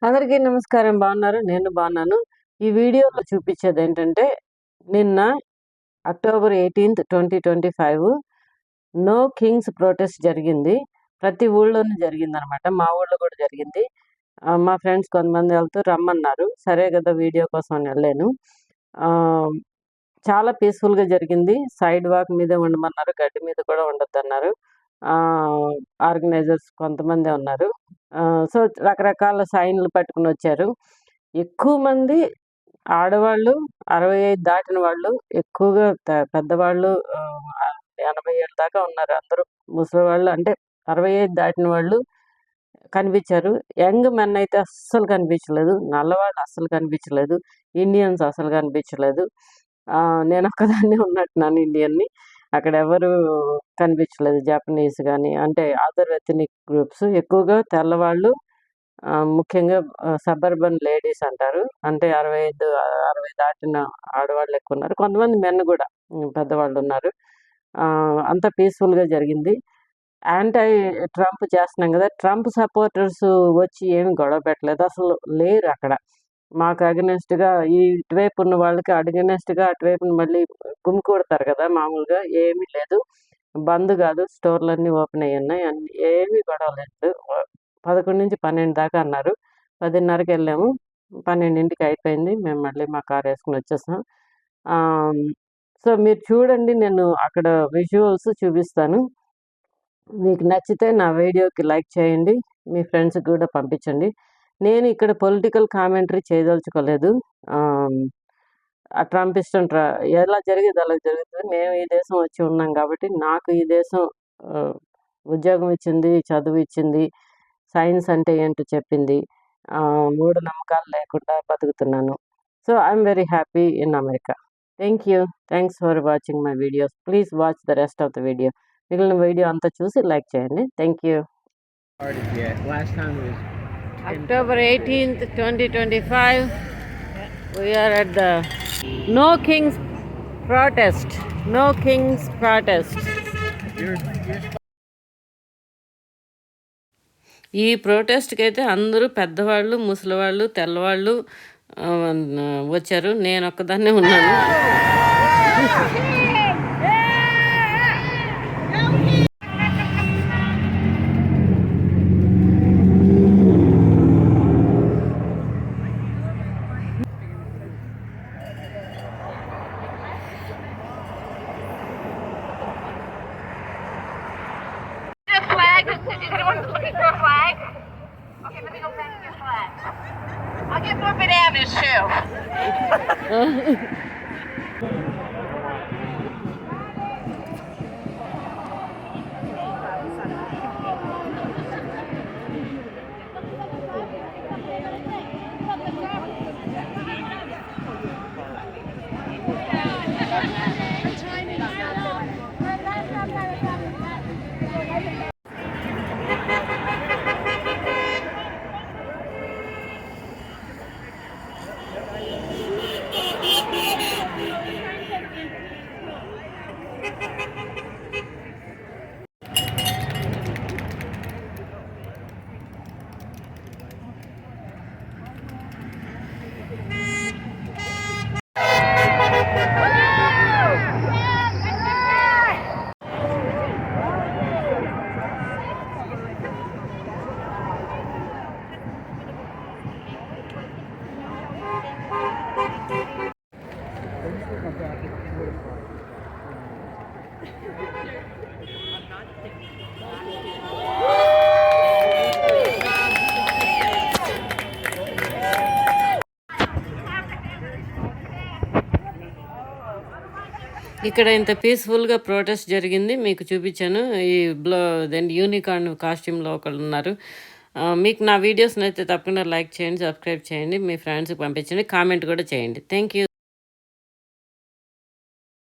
అందరికీ నమస్కారం. బాగున్నారు? నేను బాగున్నాను. ఈ వీడియోలో చూపించేదేంటంటే, నిన్న అక్టోబర్ 18, 2025 నో కింగ్స్ ప్రొటెస్ట్ జరిగింది. ప్రతి ఊళ్ళోనూ జరిగిందనమాట. మా ఊళ్ళో కూడా జరిగింది. మా ఫ్రెండ్స్ కొంతమంది వెళ్తూ రమ్మన్నారు. సరే కదా వీడియో కోసం అని వెళ్ళాను. ఆహ్, చాలా పీస్‌ఫుల్‌గా జరిగింది. సైడ్ వాక్ మీదే ఉండమన్నారు. గడ్డి మీద కూడా ఉండొద్దన్నారు. ఆహ్, ఆర్గనైజర్స్ కొంతమందే ఉన్నారు. సో, రకరకాల సైన్‌లు పట్టుకొనొచ్చారు. ఎక్కువ మంది ఆడవాళ్ళు, 65 దాటిన వాళ్ళు, ఎక్కువగా పెద్దవాళ్ళు 80 ఏళ్ళ దాకా ఉన్నారు. అందరూ ముసలివాళ్ళు అంటే 65 దాటిన వాళ్ళు కనిపిచ్చారు. యంగ్ మెన్ అయితే అస్సలు కనిపించలేదు. నల్లవాళ్ళు అస్సలు కనిపించలేదు. ఇండియన్స్ అసలు కనిపించలేదు. నేనొక్కదాన్నే ఉన్నట్టున్నాను ఇండియన్‌ని. అక్కడెవరు కనిపించలేదు. జపనీస్ గాని, అంటే అదర్ ఎథ్నిక్ గ్రూప్స్. ఎక్కువగా తెల్లవాళ్ళు, ముఖ్యంగా సబర్బన్ లేడీస్ అంటారు. అంటే 60 దాటిన ఆడవాళ్ళు ఎక్కువున్నారు. కొంతమంది మెన్ గూడా పెద్దవాళ్ళున్నారు. అంతా పీస్‌ఫుల్‌గా జరిగింది. యాంటై ట్రంప్ చేస్తున్నాం గదా! ట్రంప్ సపోర్టర్స్ వచ్చి ఏమి గొడవ పెట్టలేదు. అసలు లేరక్కడ. మాకు అగెనిస్ట్‌గా ఇటువైపు ఉన్న వాళ్ళకి అగెనిస్ట్‌గా అటువైపున మళ్ళీ గుమికూడతారు గదా! మామూలుగా ఏమీ లేదు. బంద్ గాదు. స్టోర్‌లన్నీ ఓపెన్ అయ్యున్నాయి. ఏమీ గొడవ లేదు. 11-12 దాకా అన్నారు. 10:30కి వెళ్ళాము. 12కి అయిపోయింది. మేము మళ్ళీ మా కారేసుకొని వచ్చేసాం. ఆహ్, సో, మీరు చూడండి. నేను అక్కడ విజువల్స్ చూపిస్తాను. మీకు నచ్చితే నా వీడియోకి లైక్ చేయండి. మీ ఫ్రెండ్స్‌కి గూడా పంపించండి. నేను ఇక్కడ పొలిటికల్ కామెంటరీ చేయదలుచుకోలేదు. ఆహ్, ఆ ట్రంప్ ఇష్టం ఎలా జరిగేది అలా జరుగుతది. మేము ఈ దేశం వచ్చి ఉన్నాం గాబట్టి, నాకు ఈ దేశం ఆహ్, ఉద్యోగం ఇచ్చింది, చదువు ఇచ్చింది, సైన్స్ అంటే ఏంటో చెప్పింది. మూఢనమ్మకాలు లేకుండా బతుకుతున్నాను. So, I'm very happy in America. Thank you. Thanks for watching my videos. Please watch the rest of the video. మిగిలిన వీడియో అంతా చూసి లైక్ చేయండి. Thank you. October 18th, 2025. We are at the No Kings protest. No Kings protest. ఈ ప్రొటెస్ట్‌కి అయితే అందరూ పెద్దవాళ్ళు, ముసలివాళ్ళు, తెల్లవాళ్ళు వచ్చారు. నేనొక్కదాన్నే ఉన్నాను. Is anyone looking for a flag? Okay, let me go back to your flag. I'll get more bananas too. ఇక్కడ ఇంత పీస్‌ఫుల్‌గా ప్రొటెస్ట్ జరిగింది. మీకు చూపించాను. ఈ యూనికార్న్ కాస్ట్యూమ్‌లో ఒకళ్ళున్నారు. మీకు నా వీడియోస్ నచ్చితే తప్పకుండా లైక్ చేయండి, సబ్స్క్రైబ్ చేయండి, మీ ఫ్రెండ్స్‌కి పంపించండి, కామెంట్ కూడా చేయండి. Thank you.